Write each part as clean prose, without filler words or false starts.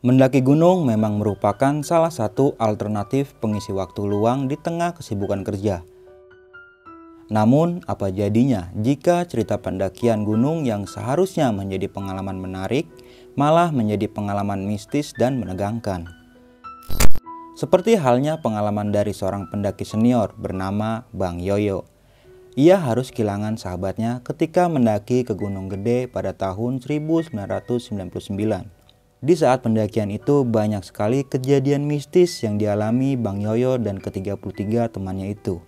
Mendaki gunung memang merupakan salah satu alternatif pengisi waktu luang di tengah kesibukan kerja. Namun, apa jadinya jika cerita pendakian gunung yang seharusnya menjadi pengalaman menarik, malah menjadi pengalaman mistis dan menegangkan? Seperti halnya pengalaman dari seorang pendaki senior bernama Bang Yoyo. Ia harus kehilangan sahabatnya ketika mendaki ke Gunung Gede pada tahun 1999. Di saat pendakian itu banyak sekali kejadian mistis yang dialami Bang Yoyo dan ke-33 temannya itu.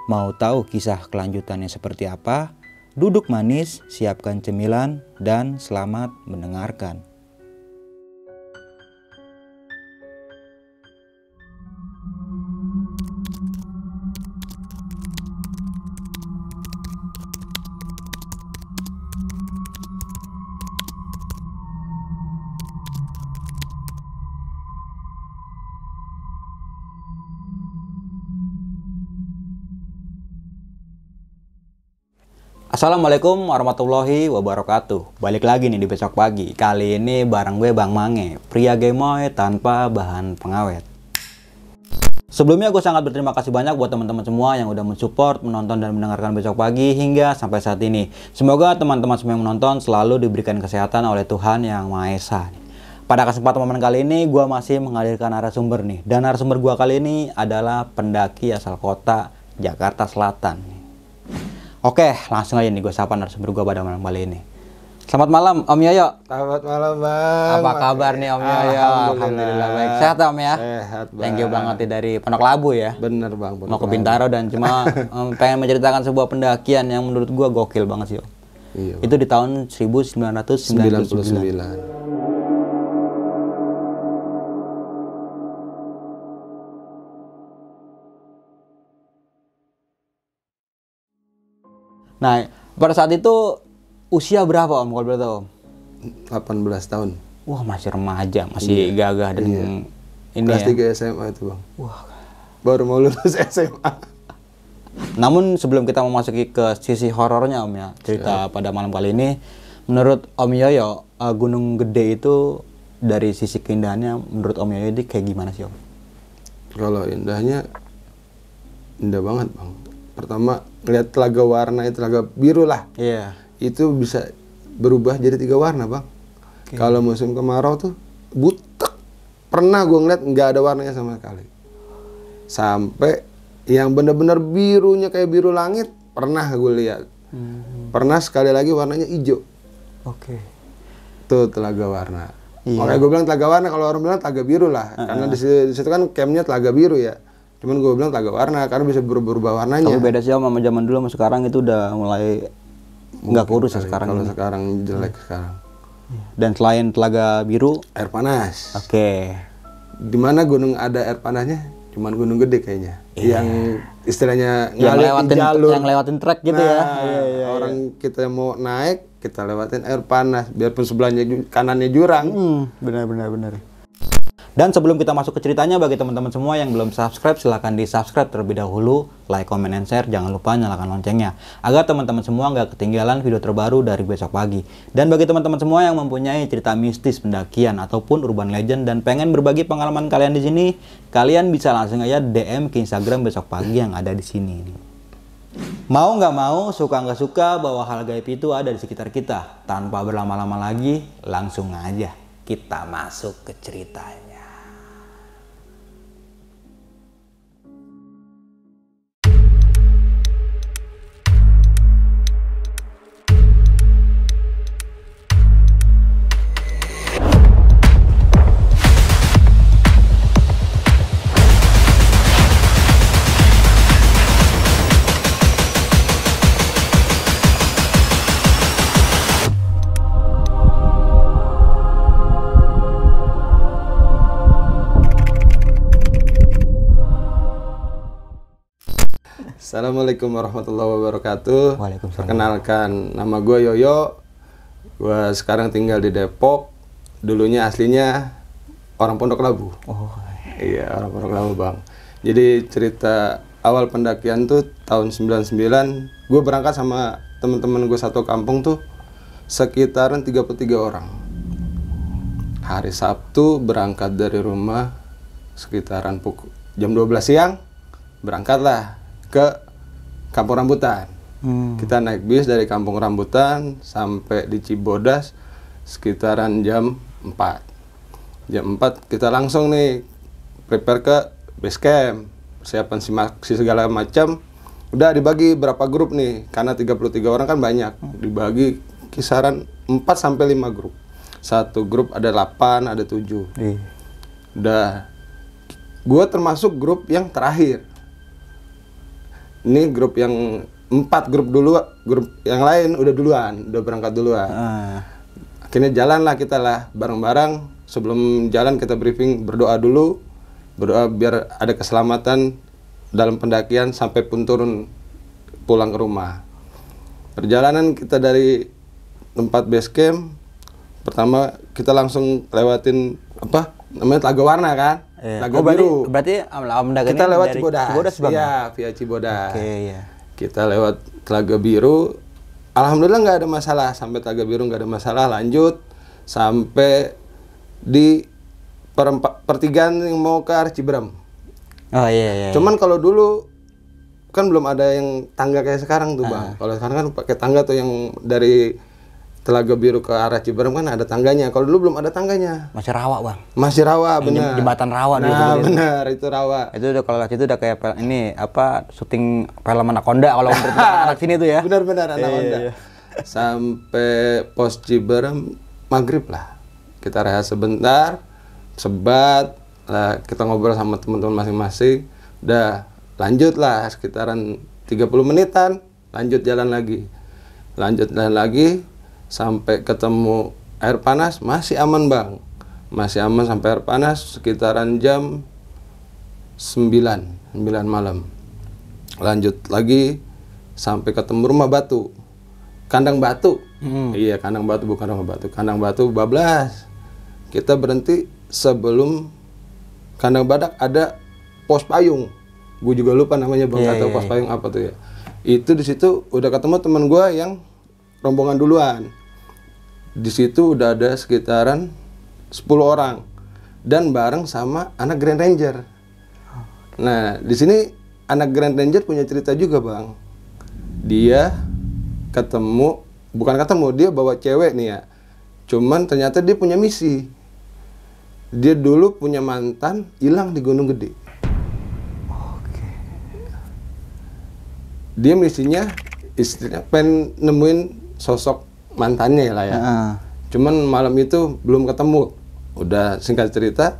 Mau tahu kisah kelanjutannya seperti apa? Duduk manis, siapkan cemilan, dan selamat mendengarkan. Assalamualaikum warahmatullahi wabarakatuh. Balik lagi nih di Besok Pagi. Kali ini bareng gue Bang Mange, pria gemoy tanpa bahan pengawet. Sebelumnya gue sangat berterima kasih banyak buat teman-teman semua yang udah mensupport, menonton dan mendengarkan Besok Pagi hingga sampai saat ini. Semoga teman-teman semua yang menonton selalu diberikan kesehatan oleh Tuhan Yang Maha Esa. Pada kesempatan momen kali ini gue masih menghadirkan narasumber nih. Dan narasumber gue kali ini adalah pendaki asal kota Jakarta Selatan. Oke, langsung aja nih gue sapa narasumber gue pada malam kali ini. Selamat malam Om Yoyo. Selamat malam Bang. Apa kabar nih Om Yoyo? Alhamdulillah baik. Sehat Om ya? Sehat Bang. Thank you banget nih dari Pondok Labu ya. Bener Bang. Mau ke Bintaro dan cuma pengen menceritakan sebuah pendakian yang menurut gue gokil banget sih Om. Iya, Itu di tahun 1999. Nah, pada saat itu usia berapa Om kalau boleh tahu Om? 18 tahun. Wah, masih remaja, masih gagah dan ini Kelas ya. 3 SMA itu Bang. Wah. Baru mau lulus SMA. Namun sebelum kita memasuki ke sisi horornya Om ya, cerita pada malam kali ini, menurut Om Yoyo, Gunung Gede itu dari sisi keindahannya menurut Om Yoyo itu kayak gimana sih Om? Kalau indahnya, indah banget Bang. Pertama, lihat telaga warna itu, telaga biru lah. Iya. Itu bisa berubah jadi 3 warna Bang. Okay. Kalau musim kemarau tuh butek. Pernah gue ngeliat nggak ada warnanya sama sekali. Sampai yang bener-bener birunya kayak biru langit pernah gue lihat. Pernah sekali lagi warnanya hijau. Oke. Tuh telaga warna. Iya. Makanya gue bilang telaga warna, kalau orang bilang telaga biru lah. Karena di situ kan campnya telaga biru ya. Cuman gue bilang telaga warna karena bisa berubah warnanya. Tapi beda sih Om sama zaman dulu sama sekarang itu udah mulai nggak kurus ya sekarang. Kalau ini. sekarang jelek sekarang. Dan selain telaga biru, Air panas. oke. Di mana gunung ada air panasnya? Cuman Gunung Gede kayaknya. Yang istilahnya Yang ngalir lewatin jalur. yang lewatin trek gitu ya. Iya. Orang kita mau naik, kita lewatin air panas. Biarpun sebelahnya kanannya jurang. Benar. Dan sebelum kita masuk ke ceritanya, bagi teman-teman semua yang belum subscribe, silahkan di subscribe terlebih dahulu, like, comment, and share, jangan lupa nyalakan loncengnya, agar teman-teman semua nggak ketinggalan video terbaru dari Besok Pagi. Dan bagi teman-teman semua yang mempunyai cerita mistis, pendakian, ataupun urban legend, dan pengen berbagi pengalaman kalian di sini, kalian bisa langsung aja DM ke Instagram Besok Pagi yang ada di sini. Mau nggak mau, suka nggak suka, bahwa hal gaib itu ada di sekitar kita. Tanpa berlama-lama lagi, langsung aja kita masuk ke ceritanya. Assalamualaikum warahmatullahi wabarakatuh. Waalaikumsalam. Perkenalkan, nama gue Yoyo. Gue sekarang tinggal di Depok. Dulunya aslinya orang Pondok Labu. Oh. Iya, orang Pondok Labu Bang. Jadi cerita awal pendakian tuh tahun 99. Gue berangkat sama teman-teman gue satu kampung tuh sekitaran 33 orang. Hari Sabtu berangkat dari rumah sekitaran jam 12 siang, berangkatlah ke Kampung Rambutan. Kita naik bis dari Kampung Rambutan sampai di Cibodas sekitaran jam 4. Jam 4 kita langsung nih prepare ke base camp, persiapan simaksi segala macam. Udah dibagi berapa grup nih, karena 33 orang kan banyak, dibagi kisaran 4 sampai 5 grup. Satu grup ada 8, ada 7. Udah, gue termasuk grup yang terakhir. Ini grup yang 4 grup dulu, grup yang lain udah duluan, udah berangkat duluan. Akhirnya jalan lah kita lah, bareng-bareng. Sebelum jalan kita briefing, berdoa dulu. Berdoa biar ada keselamatan dalam pendakian sampai pun turun pulang ke rumah. Perjalanan kita dari tempat base camp, pertama kita langsung lewatin apa namanya Telaga Warna kan, Telaga Biru. Berarti kita lewat dari Cibodas, Bang? Iya, via Cibodas. Iya. Kita lewat Telaga Biru, alhamdulillah nggak ada masalah, sampai Telaga Biru nggak ada masalah. Lanjut sampai di pertigaan yang mau ke arah Ciberem. Oh iya. Cuman kalau dulu kan belum ada yang tangga kayak sekarang tuh Bang. Kalau sekarang kan pakai tangga tuh yang dari Telaga Biru ke arah Ciberem kan ada tangganya. Kalau dulu belum ada tangganya. Masih rawa Bang. Masih rawa, benar. Jembatan rawa dulu. Nah, benar, itu rawa. Itu udah kalau itu udah kayak ini apa syuting film Anaconda kalau menurut anak sini tuh ya. Benar-benar Anaconda. Sampai pos Ciberem maghrib lah. Kita rehat sebentar, sebat, lah kita ngobrol sama teman-teman masing-masing. Udah lanjut lah sekitaran 30 menitan, lanjut jalan lagi. Sampai ketemu air panas, masih aman Bang. Masih aman sampai air panas sekitaran jam 9 malam. Lanjut lagi sampai ketemu rumah batu. Kandang batu. Iya, kandang batu, bukan rumah batu. Kandang batu bablas. Kita berhenti sebelum kandang badak ada pos payung. Gue juga lupa namanya Bang, atau pos payung apa tuh ya. Itu di situ udah ketemu teman gue yang rombongan duluan. Di situ udah ada sekitaran 10 orang dan bareng sama anak Grand Ranger. Nah, di sini anak Grand Ranger punya cerita juga Bang. Dia bukan ketemu, dia bawa cewek nih ya. Cuman ternyata dia punya misi. Dia dulu punya mantan hilang di Gunung Gede. Oke. Dia misinya istrinya pengen nemuin sosok mantannya lah ya. Cuman malam itu belum ketemu. Udah singkat cerita,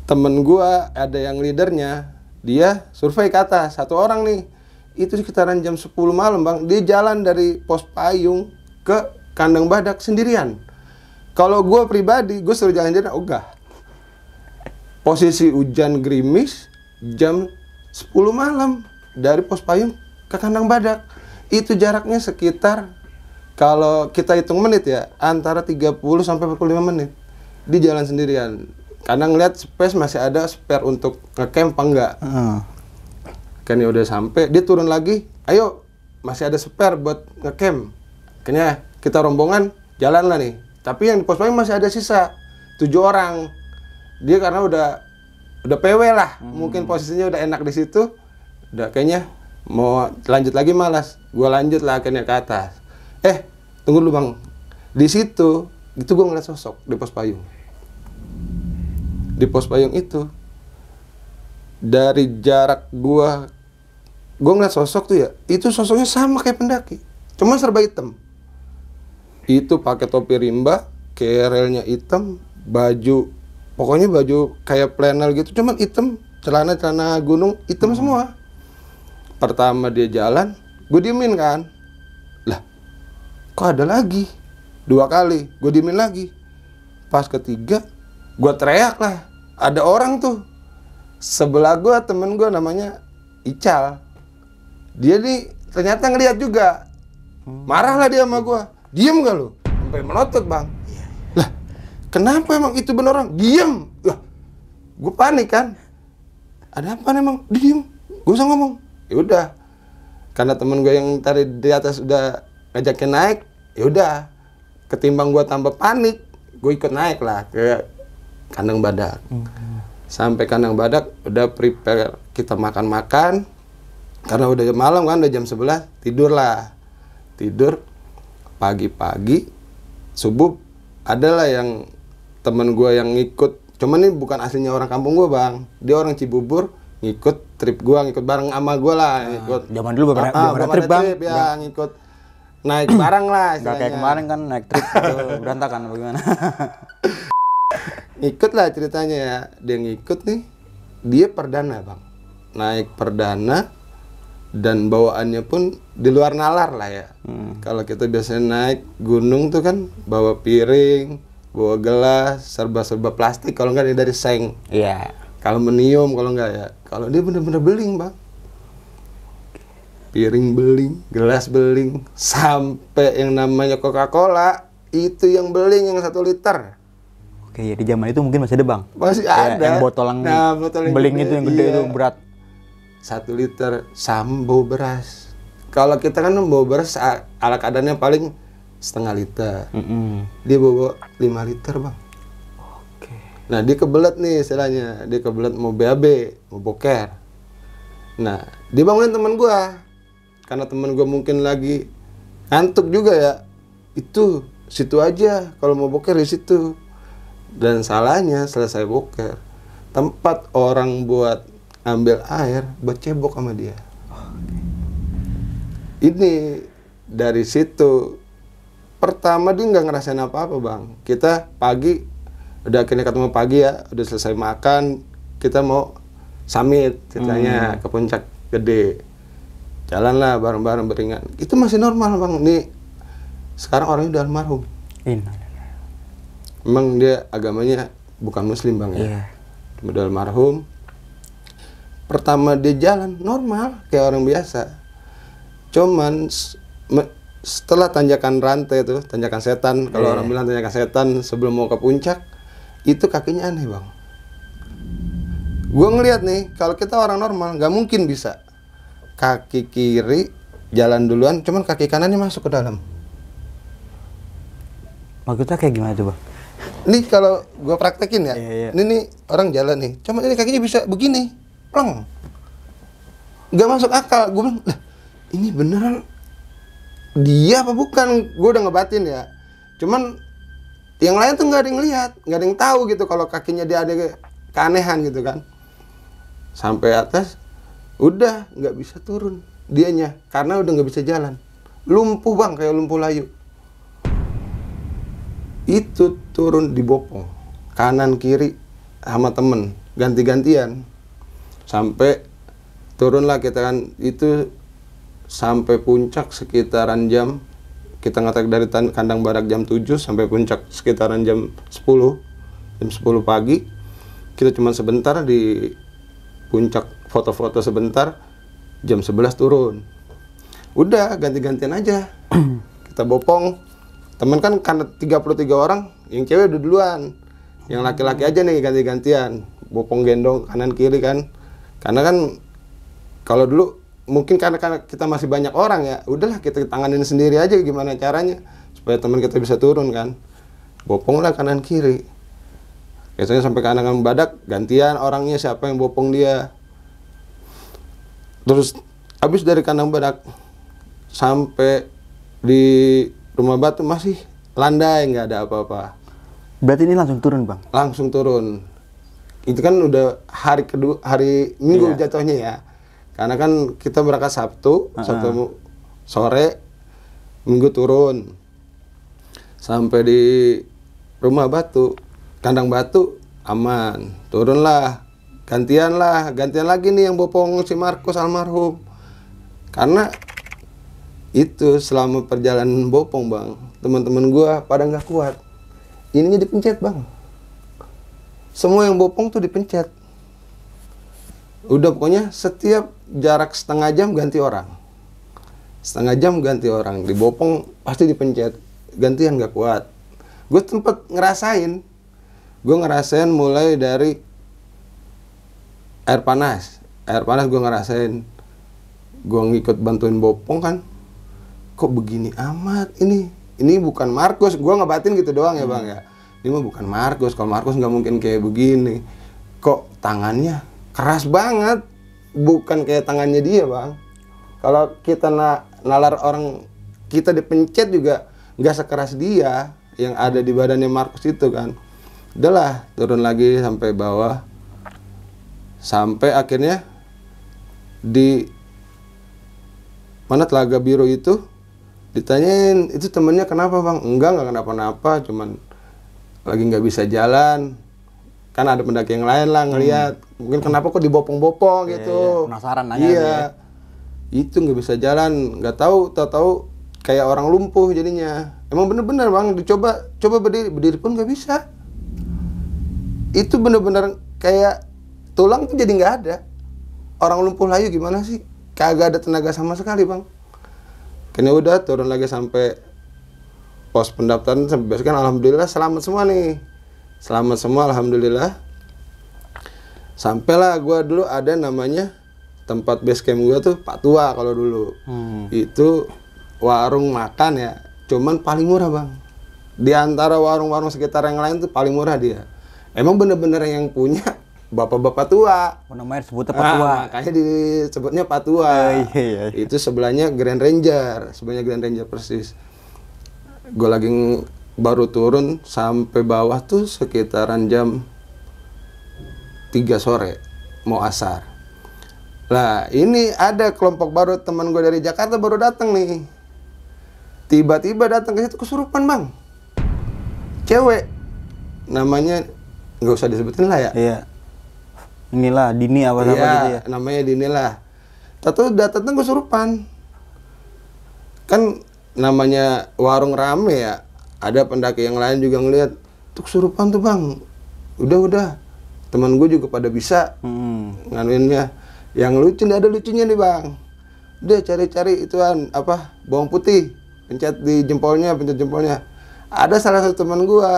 temen gua ada yang leadernya, dia survei ke atas, 1 orang nih. Itu sekitaran jam 10 malam Bang, dia jalan dari pos payung ke kandang badak sendirian. Kalau gue pribadi, gue suruh jalan-jalan, ogah. Posisi hujan gerimis, jam 10 malam, dari pos payung ke kandang badak. Itu jaraknya sekitar, kalau kita hitung menit ya, antara 30 sampai 45 menit. Di jalan sendirian. Karena ngeliat space masih ada spare untuk ngecamp apa enggak. Kan ya udah sampai, dia turun lagi, ayo, masih ada spare buat ngecamp. Kayaknya kita rombongan, jalan lah nih. Tapi yang di pos payung masih ada sisa 7 orang. Dia karena udah PW lah, mungkin posisinya udah enak di situ. Udah kayaknya mau lanjut lagi malas. Gua lanjut lah akhirnya ke atas. Tunggu dulu Bang. Di situ itu gua ngeliat sosok di pos payung. Di pos payung itu dari jarak gua ngeliat sosok tuh ya, itu sosoknya sama kayak pendaki, cuma serba hitam. Itu pakai topi rimba, kerelnya hitam, baju, pokoknya baju kayak flannel gitu, cuman hitam, celana gunung hitam semua. Pertama dia jalan, gue diemin kan, lah, kok ada lagi? 2 kali, gue diemin lagi. Pas ketiga, gue teriak lah, ada orang tuh sebelah gue, temen gue namanya Ical. Dia nih ternyata ngeliat juga, marah lah dia sama gue. Diem gak lu? Sampai melotot Bang. Lah, kenapa emang itu bener orang? Diem. Lah, gue panik kan. Ada apa emang? Diem. Gue usah ngomong. Ya udah. Karena temen gue yang tadi di atas udah ngajakin naik, ya udah. Ketimbang gue tambah panik, gue ikut naik lah ke kandang badak. Sampai kandang badak udah prepare, kita makan-makan. Karena udah malam kan, udah jam 11, tidur pagi-pagi subuh. Adalah yang temen gue yang ngikut, cuman ini bukan aslinya orang kampung gue bang, dia orang Cibubur, ngikut trip gue, ngikut bareng sama gue lah, ngikut. Zaman dulu belum ada trip bang, ya ngikut naik bareng lah istilahnya. Gak kayak kemarin kan naik trip itu berantakan bagaimana? Ikut lah ceritanya ya, dia ngikut nih, dia perdana bang, naik perdana dan bawaannya pun di luar nalar lah ya. Kalau kita biasanya naik gunung tuh kan bawa piring, bawa gelas, serba-serba plastik, kalau nggak dari seng. Iya. Aluminium kalau nggak ya. Kalau dia bener-bener beling bang, piring beling, gelas beling, sampai yang namanya Coca-Cola itu yang beling yang 1 liter. Oke, ya di zaman itu mungkin masih ada bang. Masih ya, ada. Yang botol yang beling itu yang gede itu berat. 1 liter sambo beras. Kalau kita kan bawa beras ala kadarnya paling setengah liter. Dia bawa 5 liter bang. Oke. Nah dia kebelet nih istilahnya, dia kebelet mau BAB, mau boker. Nah dia bangunin teman gua, karena teman gua mungkin lagi ngantuk juga ya. Itu situ aja kalau mau boker di situ. Dan salahnya selesai boker, tempat orang buat ambil air, buat cebok sama dia. Ini dari situ, pertama dia nggak ngerasain apa-apa bang. Kita pagi, udah akhirnya ketemu pagi ya, udah selesai makan, kita mau summit ceritanya ke puncak gede. Jalanlah bareng-bareng beringat. Itu masih normal bang. Nih sekarang orangnya udah almarhum. Memang dia agamanya bukan muslim bang ya. Udah almarhum. Pertama dia jalan normal kayak orang biasa. Cuman setelah tanjakan rantai itu, tanjakan setan, kalau orang bilang tanjakan setan sebelum mau ke puncak, itu kakinya aneh bang. Gue ngeliat nih, kalau kita orang normal nggak mungkin bisa. Kaki kiri jalan duluan, cuman kaki kanannya masuk ke dalam. Maksudnya kayak gimana tuh bang? Nih kalau gue praktekin ya, ini nih orang jalan nih, cuma ini kakinya bisa begini, plong, nggak masuk akal. Gue bilang, lah ini beneran dia apa bukan? Gue udah ngebatin ya, cuman yang lain tuh nggak ada yang lihat, nggak ada yang tahu gitu kalau kakinya dia ada keanehan gitu kan. Sampai atas, udah nggak bisa turun dianya karena udah nggak bisa jalan, lumpuh bang kayak lumpuh layu. Itu turun di bopong kanan kiri sama temen ganti-gantian sampai turunlah kita kan. Itu sampai puncak sekitaran jam, kita ngetek dari kandang badak jam 7 sampai puncak sekitaran jam 10 pagi. Kita cuma sebentar di puncak, foto-foto sebentar, jam 11 turun. Udah ganti-gantian aja. Kita bopong. Temen kan karena 33 orang, yang cewek udah duluan. Yang laki-laki aja nih ganti-gantian. Bopong gendong kanan kiri kan. Karena kan kalau dulu mungkin karena kita masih banyak orang ya, udahlah kita tanganin sendiri aja gimana caranya supaya teman kita bisa turun kan. Bopong lah kanan kiri. Biasanya sampai kandang badak gantian orangnya siapa yang bopong dia. Terus habis dari kandang badak sampai di Rumah Batu masih landai, nggak ada apa-apa. Berarti ini langsung turun bang? Langsung turun. Itu kan udah hari kedua, hari Minggu jatuhnya ya. Karena kan kita berangkat Sabtu sore, Minggu turun. Sampai di Rumah Batu, kandang batu aman. Turunlah, gantian lagi nih yang bopong si Markus almarhum. Karena itu selama perjalanan bopong bang, teman-teman gua pada nggak kuat. Ininya dipencet bang. Semua yang bopong tuh dipencet. Udah pokoknya setiap jarak setengah jam ganti orang. Setengah jam ganti orang. Di bopong pasti dipencet. Gantian nggak kuat. Gue tempat ngerasain. Gue ngerasain mulai dari air panas. Air panas gue ngerasain. Gue ngikut bantuin bopong kan. Kok begini amat ini bukan Markus, gue ngebatin gitu doang ya bang ya. ini mah bukan Markus. Kalau Markus nggak mungkin kayak begini. Kok tangannya keras banget, bukan kayak tangannya dia, Bang. Kalau kita nalar orang, kita dipencet juga nggak sekeras dia yang ada di badannya Markus itu kan. Udahlah, turun lagi sampai bawah, sampai akhirnya di mana Telaga Biru itu ditanyain, itu temennya kenapa Bang? Enggak kenapa-napa, cuman lagi nggak bisa jalan. Kan ada pendaki yang lain lah ngelihat, mungkin kenapa kok dibopong-bopong gitu. Penasaran nanya Iya, dia. itu nggak bisa jalan, nggak tahu kayak orang lumpuh jadinya. Emang bener-bener Bang, coba berdiri pun nggak bisa. Itu bener-bener kayak tulang tuh jadi nggak ada. Orang lumpuh layu gimana sih? Kagak ada tenaga sama sekali Bang. Kayaknya udah turun lagi sampai pos pendaftaran, sampai besok kan alhamdulillah selamat semua nih. Selamat semua alhamdulillah. Sampailah gue dulu ada namanya tempat base camp gue tuh Pak Tua kalau dulu. Itu warung makan ya, cuman paling murah Bang. Di antara warung-warung sekitar yang lain tuh paling murah dia. Emang bener-bener yang punya bapak-bapak tua. Namanya sebutnya Pak Tua. Makanya disebutnya Pak Tua. Iya. Itu sebelahnya Grand Ranger, sebelahnya Grand Ranger persis. Gue lagi baru turun sampai bawah tuh sekitaran jam 3 sore mau asar. Lah ini ada kelompok baru, teman gue dari Jakarta baru datang nih. Tiba-tiba datang ke situ kesurupan Bang. Cewek, namanya nggak usah disebutin lah ya. Iya. Inilah Dini apa Iya, gitu ya. namanya Dini lah. Tahu datang kesurupan. Kan namanya warung rame ya. Ada pendaki yang lain juga ngelihat tuh kesurupan tuh Bang. Udah. Teman gue juga pada bisa nganuinnya. Yang lucu nih, ada lucunya nih Bang. Udah cari-cari ituan apa bawang putih, pencet jempolnya. Ada salah satu teman gue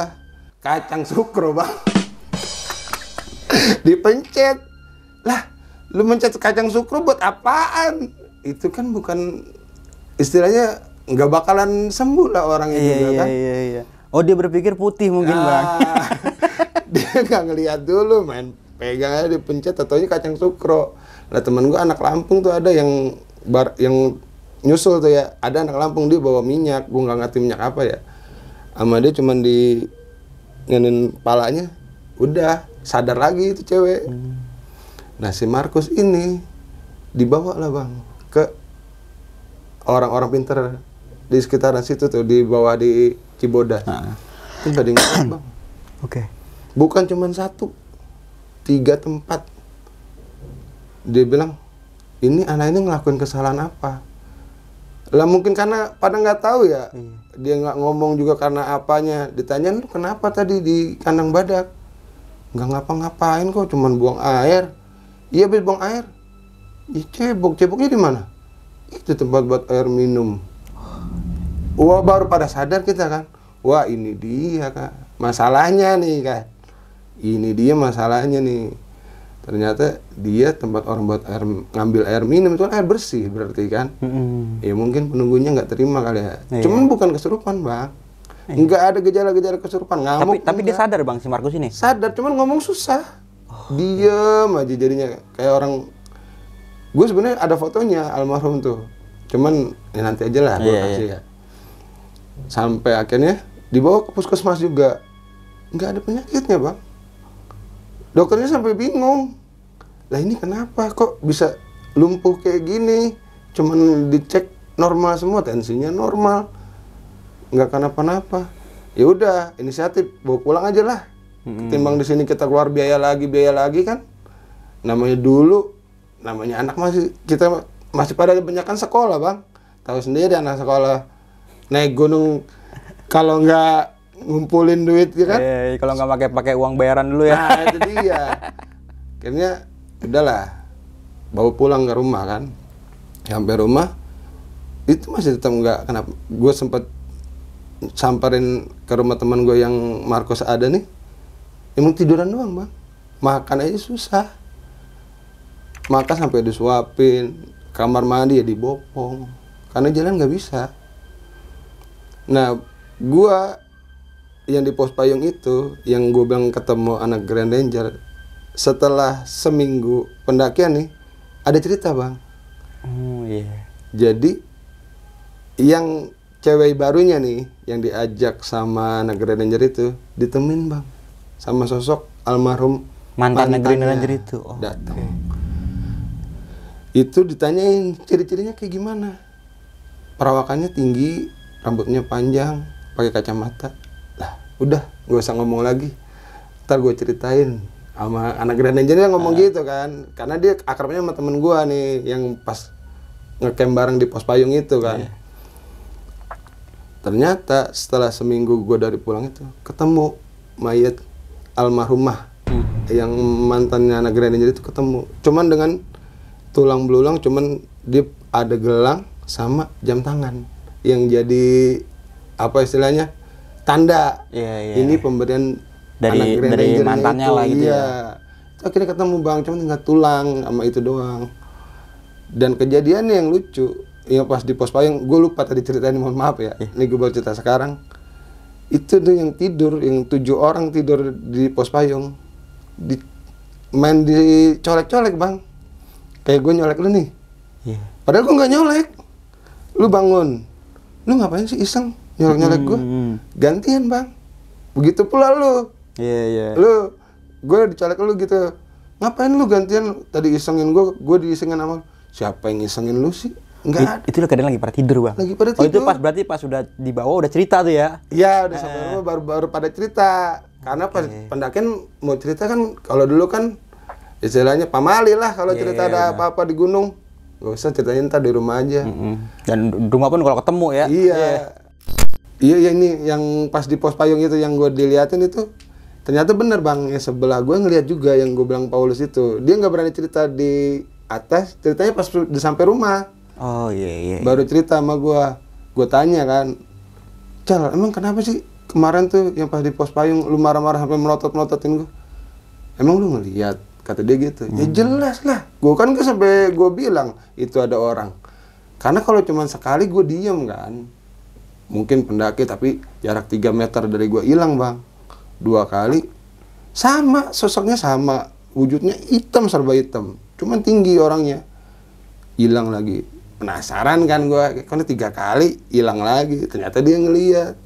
kacang sukro Bang. Dipencet. Lah, lu mencet kacang sukro buat apaan? Itu kan bukan, istilahnya nggak bakalan sembuh lah orang itu kan. Iya. Oh, dia berpikir putih mungkin Bang. Dia nggak ngelihat dulu, main pegang aja dipencet, ataunya kacang sukro. Lah temen gua anak Lampung tuh ada yang nyusul tuh ya, ada anak Lampung dia bawa minyak, gua nggak ngerti minyak apa ya. Sama dia cuman di ngenin palanya, udah sadar lagi itu cewek. Nah si Markus ini dibawa lah Bang ke orang-orang pinter di sekitaran situ tuh, di bawah di Cibodas. Itu nggak diingat Bang. Oke. Bukan cuma 1, 3 tempat. Dia bilang, ini anak ini ngelakuin kesalahan apa? Lah mungkin karena pada nggak tahu ya. Dia nggak ngomong juga karena apanya. Ditanya, lu kenapa tadi di kandang badak? Nggak ngapa-ngapain kok, cuman buang air. Iya habis buang air. Ih, ceboknya di mana? Itu tempat buat air minum. Wah baru pada sadar kita kan. Wah ini dia Kak, masalahnya nih Kak. Ini dia masalahnya nih. Ternyata dia tempat orang buat air, ngambil air minum itu kan air bersih berarti kan. Ya mungkin penunggunya nggak terima kali ya. Cuman bukan kesurupan Bang. Nggak ada gejala-gejala kesurupan, ngamuk. Tapi dia sadar Bang si Markus ini? Sadar, cuman ngomong susah. Diem aja jadinya kayak orang. Gue sebenarnya ada fotonya almarhum tuh. Cuman ya nanti aja lah gue kasih ya. Sampai akhirnya dibawa ke puskesmas juga. Nggak ada penyakitnya Bang. Dokternya sampai bingung. Lah ini kenapa kok bisa lumpuh kayak gini? Cuman dicek normal semua, tensinya normal. Nggak kenapa-napa. Ya udah, inisiatif bawa pulang aja lah. Ketimbang di sini kita keluar biaya lagi kan. Namanya dulu, namanya anak kita masih pada kebanyakan sekolah Bang. Tahu sendiri anak sekolah naik gunung kalau nggak ngumpulin duit ya kan? Kalau nggak pakai uang bayaran dulu ya. Nah itu dia. Akhirnya udahlah, bawa pulang ke rumah kan. Sampai rumah itu masih tetap nggak kenapa. Gue sempat samperin ke rumah teman gue yang Markus ada nih. Emang tiduran doang Bang. Makan aja susah. Makan sampai disuapin. Kamar mandi ya dibopong. Karena jalan nggak bisa. Nah, gua yang di pos payung itu, yang gue bilang ketemu anak Grand Ranger, setelah seminggu pendakian nih, ada cerita bang. Oh iya. Jadi yang cewek barunya nih, yang diajak sama anak Grand Ranger itu, ditemuin bang, sama sosok almarhum Mantan Grand Ranger itu. Oh, datang. oke. Itu ditanyain ciri-cirinya kayak gimana. Perawakannya tinggi, rambutnya panjang, pakai kacamata. Lah, udah, gak usah ngomong lagi. Ntar gue ceritain sama anak Grand Ranger ngomong gitu kan. Karena dia akrabnya sama temen gue nih, yang pas ngecamp bareng di pos payung itu kan. Iya. Ternyata setelah seminggu gue dari pulang itu, ketemu mayat almarhumah. Yang mantannya anak Grand Ranger itu ketemu. Cuman dengan tulang belulang, cuman dia ada gelang sama jam tangan. Yang jadi, apa istilahnya, tanda. Iya. Ini pemberian Dari anak Grand Ranger mantannya itu. lah gitu iya. ya. Akhirnya ketemu bang, cuman tinggal tulang sama itu doang. Dan kejadiannya yang lucu, yang pas di pos payung, gue lupa tadi ceritain, mohon maaf ya. Ini gue baru cerita sekarang. Itu tuh yang tidur, yang 7 orang tidur di pos payung, main dicolek-colek bang. Kayak gue nyolek lu nih. Iya. Padahal gue nggak nyolek. Lu bangun, lu ngapain sih iseng nyolek-nyolek gue? Gantian bang. Begitu pula lu. Iya. Lu, gue dicolek lu gitu. Ngapain lu gantian? Tadi isengin gue diisengin sama lu. Siapa yang isengin lu sih? Enggak ada. Itu kadang lagi pada tidur bang. Lagi pada Oh itu tidur. berarti pas udah di bawah udah cerita tuh ya? Iya, udah sampai rumah baru pada cerita. Karena pas pendakian mau cerita kan, kalau dulu kan istilahnya pamali lah kalau cerita ada apa-apa di gunung. Gak usah ceritain, ntar di rumah aja. Dan rumah pun kalau ketemu ya? Iya, ini yang pas di pos payung itu yang gue diliatin itu, ternyata bener bang, yang sebelah gue ngeliat juga yang gue bilang Paulus itu. Dia nggak berani cerita di atas, ceritanya pas udah sampai rumah. Oh iya. Baru cerita sama gue tanya kan, Cal, emang kenapa sih kemarin tuh yang pas di pos payung lu marah-marah sampai melotot-melototin gue? Emang lu ngeliat? Kata dia gitu. Ya jelas lah, gue kan sampai gue bilang itu ada orang. Karena kalau cuma sekali gue diem kan, mungkin pendaki tapi jarak 3 meter dari gue hilang bang. 2 kali sama, sosoknya sama, wujudnya hitam, serba hitam, cuman tinggi orangnya. Hilang lagi. Penasaran kan gue, kan 3 kali hilang lagi. Ternyata dia ngeliat.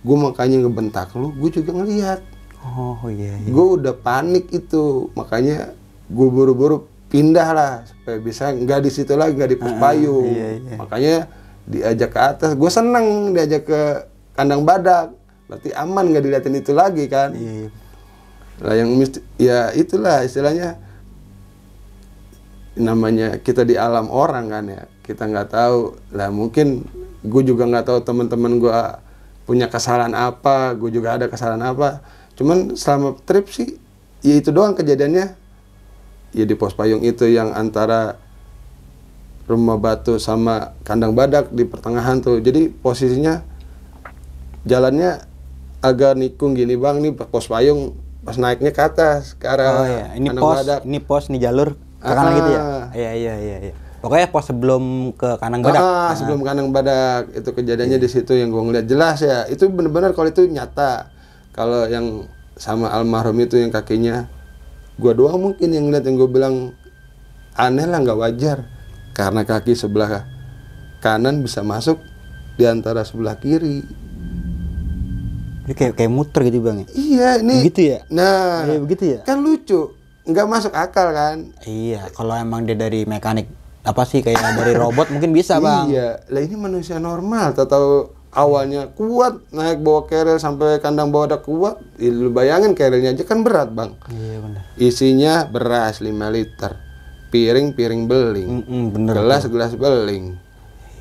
Gue makanya ngebentak lu, gue juga ngeliat. Oh iya. Gue udah panik itu, makanya gue buru-buru pindah lah supaya bisa nggak di situ lagi, nggak di pos payung. Iya. Makanya diajak ke atas. Gue seneng diajak ke kandang badak, berarti aman, nggak diliatin itu lagi kan. Iya. Lah yang ya itulah istilahnya, namanya kita di alam orang kan ya, kita nggak tahu lah. Mungkin gue juga nggak tahu teman-teman gue punya kesalahan apa, gue juga ada kesalahan apa. Cuman selama trip sih ya itu doang kejadiannya. Ya di pos payung itu yang antara rumah batu sama kandang badak di pertengahan tuh. Jadi posisinya jalannya agak nikung gini bang, nih pos payung pas naiknya ke atas ke arah Ini kandang pos, badak. ini pos, ini jalur ke kanan gitu ya? Iya. Pokoknya pos sebelum ke kandang badak. Sebelum kandang badak itu kejadiannya di situ yang gue ngeliat jelas ya. Itu bener-bener kalau itu nyata. Kalau yang sama almarhum itu yang kakinya, gue doang mungkin yang ngeliat, yang gue bilang aneh lah, nggak wajar. Karena kaki sebelah kanan bisa masuk di antara sebelah kiri. Ini kayak muter gitu bang ya? Iya, ini. Begitu ya? Nah, begitu ya? kan lucu, nggak masuk akal kan? Iya, kalau emang dia dari mekanik apa sih, kayak dari robot mungkin bisa bang. Iya, lah ini manusia normal, tahu awalnya kuat, naik bawa keril sampai kandang badak kuat. Lu bayangin kerilnya aja kan berat bang. Iya benar. Isinya beras 5 liter, piring beling, Bener. gelas beling.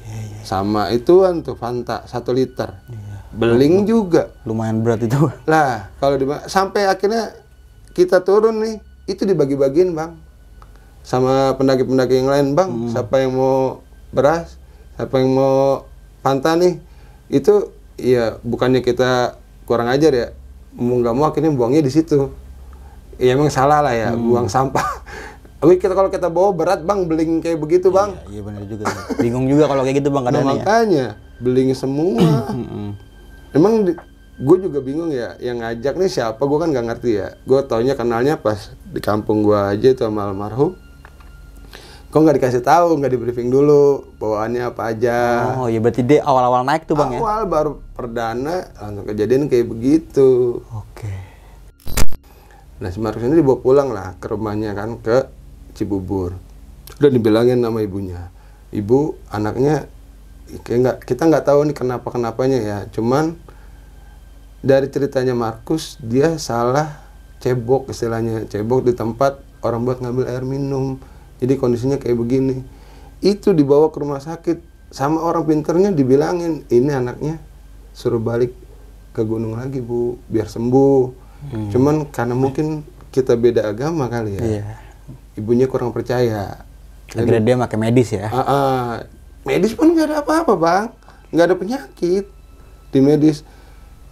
Iya. Sama ituan tuh Fanta 1 liter. Iya. Beling juga. Lumayan berat itu. Lah, kalau sampai akhirnya kita turun nih, itu dibagi-bagiin bang, sama pendaki-pendaki yang lain bang. Siapa yang mau beras, siapa yang mau Fanta nih, itu ya bukannya kita kurang ajar ya, mau nggak mau akhirnya buangnya di situ. Ya emang salah lah ya, buang sampah. Kalau kita bawa berat bang, beling kayak begitu bang. Iya benar juga. Bingung juga kalau kayak gitu bang, Nah, keadaannya. makanya beling semua. Emang gue juga bingung ya, yang ngajak nih siapa, gue kan nggak ngerti ya. Gue taunya kenalnya pas di kampung gue aja itu sama almarhum. Kok nggak dikasih tahu, nggak di briefing dulu bawaannya apa aja. Oh ya berarti dia awal-awal naik tuh bang ya? Awal baru perdana langsung kejadian kayak begitu. Oke. Nah si Markus ini dibawa pulang lah ke rumahnya kan, ke Cibubur. Udah dibilangin sama ibunya, ibu anaknya kayak kita nggak tahu nih kenapanya ya, cuman dari ceritanya Markus dia salah cebok, istilahnya cebok di tempat orang buat ngambil air minum, jadi kondisinya kayak begini. Itu dibawa ke rumah sakit sama orang pinternya, dibilangin ini anaknya suruh balik ke gunung lagi bu biar sembuh. Cuman karena mungkin kita beda agama kali ya, ibunya kurang percaya. Akhirnya dia pakai medis ya? Medis pun nggak ada apa-apa bang, nggak ada penyakit di medis.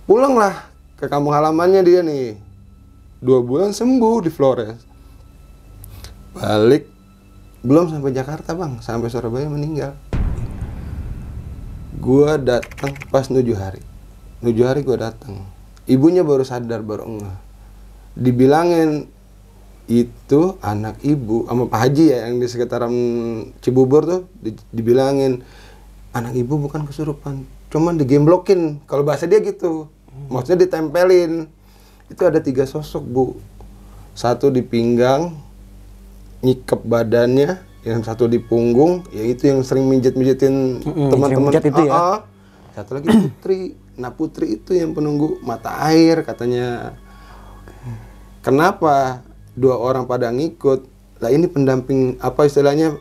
Pulanglah ke kampung halamannya dia nih, 2 bulan sembuh di Flores. Balik belum sampai Jakarta bang, sampai Surabaya meninggal. Gua datang pas 7 hari gua datang, ibunya baru sadar, baru ngeh. Dibilangin itu anak ibu sama Pak Haji ya yang di sekitaran Cibubur tuh, dibilangin anak ibu bukan kesurupan, cuman digemblokin, kalau bahasa dia gitu. Maksudnya ditempelin. Itu ada 3 sosok bu, satu di pinggang nyikep badannya, yang satu di punggung, yaitu yang sering mijet-mijetin teman-teman itu ya. Satu lagi Putri. Nah Putri itu yang penunggu mata air katanya. Kenapa 2 orang pada ngikut? Lah ini pendamping apa istilahnya,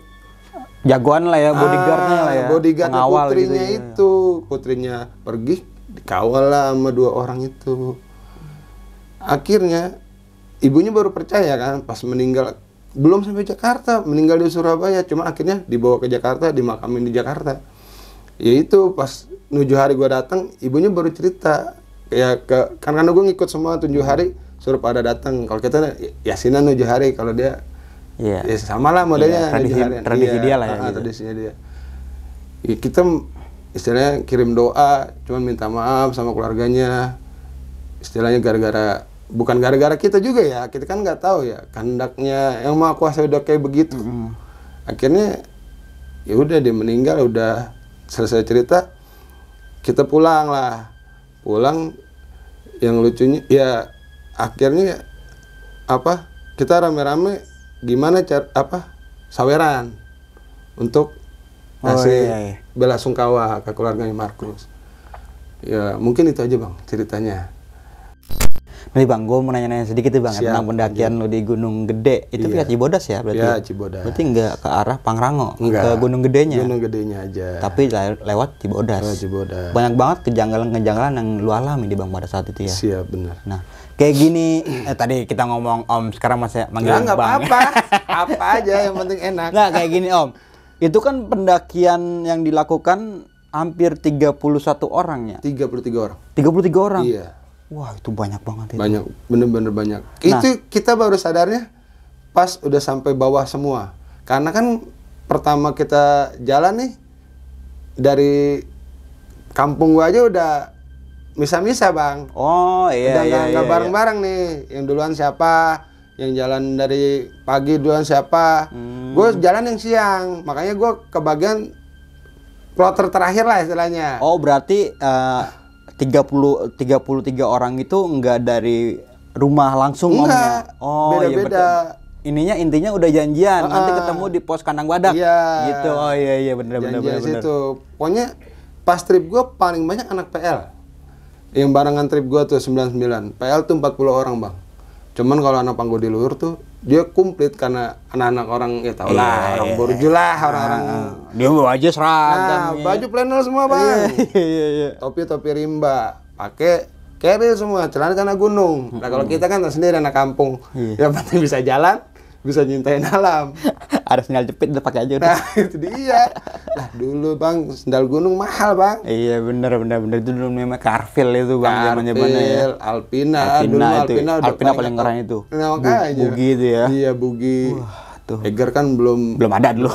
jagoan lah ya, bodyguardnya lah ya, bodyguard pengawal putrinya gitu ya. itu. Putrinya pergi dikawal lah sama 2 orang itu. Akhirnya ibunya baru percaya kan pas meninggal, belum sampai Jakarta, meninggal di Surabaya, cuma akhirnya dibawa ke Jakarta, dimakamin di Jakarta. Yaitu pas 7 hari gua datang, ibunya baru cerita ya karena gua ngikut semua 7 hari suruh pada datang. Kalau kita yasinan 7 hari, kalau dia ya sama lah modelnya, tradisi dia lah ya gitu. Tradisinya dia. Ya, kita istilahnya kirim doa, cuman minta maaf sama keluarganya. Istilahnya bukan gara-gara kita juga ya, kita kan nggak tahu ya kehendaknya yang Maha Kuasa udah kayak begitu. Akhirnya ya udah dia meninggal, udah selesai cerita, kita pulang. Yang lucunya ya akhirnya kita rame-rame gimana saweran untuk kasih bela sungkawa ke keluarganya Markus. Ya mungkin itu aja bang ceritanya. Nih bang, gue mau nanya-nanya sedikit nih bang, tentang pendakian lo di Gunung Gede. Itu via Cibodas ya berarti? Iya, Cibodas. Berarti nggak ke arah Pangrango, enggak, ke Gunung Gedenya? Gunung Gedenya aja. Tapi lewat Cibodas. Cibodas. Banyak banget kejanggalan-kejanggalan yang lu alami di bang pada saat itu ya? Siap, benar. Nah, kayak gini, tadi kita ngomong Om, sekarang masih manggil nggak bang. apa-apa, apa aja yang penting enak. Nggak, kayak gini Om, itu kan pendakian yang dilakukan hampir 31 orang ya? 33 orang. 33 orang? Iya. Wah itu banyak banget itu. Banyak, bener-bener banyak. Itu kita baru sadarnya pas udah sampai bawah semua. Karena kan pertama kita jalan nih, dari kampung gua aja udah misa-misa bang. Oh iya. Udah nggak bareng-bareng nih. Yang duluan siapa, yang jalan dari pagi duluan siapa. Gue jalan yang siang, makanya gue kebagian kloter terakhir lah istilahnya. Oh berarti 33 orang itu enggak dari rumah langsung enggak. Oh beda-beda. Ininya intinya udah janjian nanti ketemu di pos kandang badak. Iya. Gitu. Oh iya bener. Situ. Pokoknya pas trip gua paling banyak anak PL. Yang barengan trip gua tuh 99. PL tuh 40 orang, Bang. Cuman kalau anak panggo di luhur tuh dia komplit karena anak-anak orang ya tau lah, orang Borju lah, orang-orang. Dia bawa aja seragam. Nah, baju flannel semua, Bang. Iya. Topi rimba, pakai carry semua, celana gunung. Nah, kalau kita kan sendiri anak kampung. Yang penting bisa jalan, bisa nyintain alam. Ada sendal jepit udah pakai aja udah. Nah, itu dia. Lah dulu Bang, sendal gunung mahal, Bang. Iya, bener itu dulu namanya Carfil itu Bang, zamannya ya. Alpina paling keren itu. Nah, makanya. Bugi itu ya. Iya, Bugi. Wah, tuh. Eger kan belum ada dulu.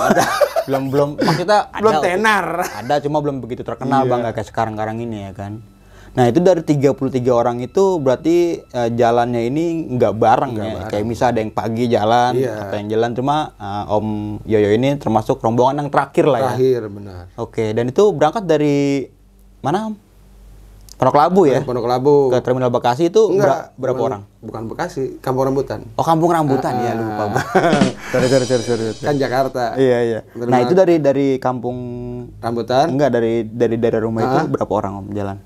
belum maksudnya belum ada, tenar. Ada cuma belum begitu terkenal Bang, kayak sekarang ini ya kan. Nah itu dari 33 orang itu berarti jalannya ini nggak bareng ya? Kayak misal ada yang pagi jalan, atau yang jalan cuma Om Yoyo ini termasuk rombongan yang terakhir lah ya? Terakhir, benar. Oke, dan itu berangkat dari mana Om? Pondok Labu ya? Pondok Labu. Ke Terminal Bekasi itu berapa orang? Bukan Bekasi, Kampung Rambutan. Oh Kampung Rambutan, ya lupa. sorry. Kan Jakarta. Iya. Nah itu dari Kampung Rambutan? Enggak, dari rumah itu berapa orang Om jalan?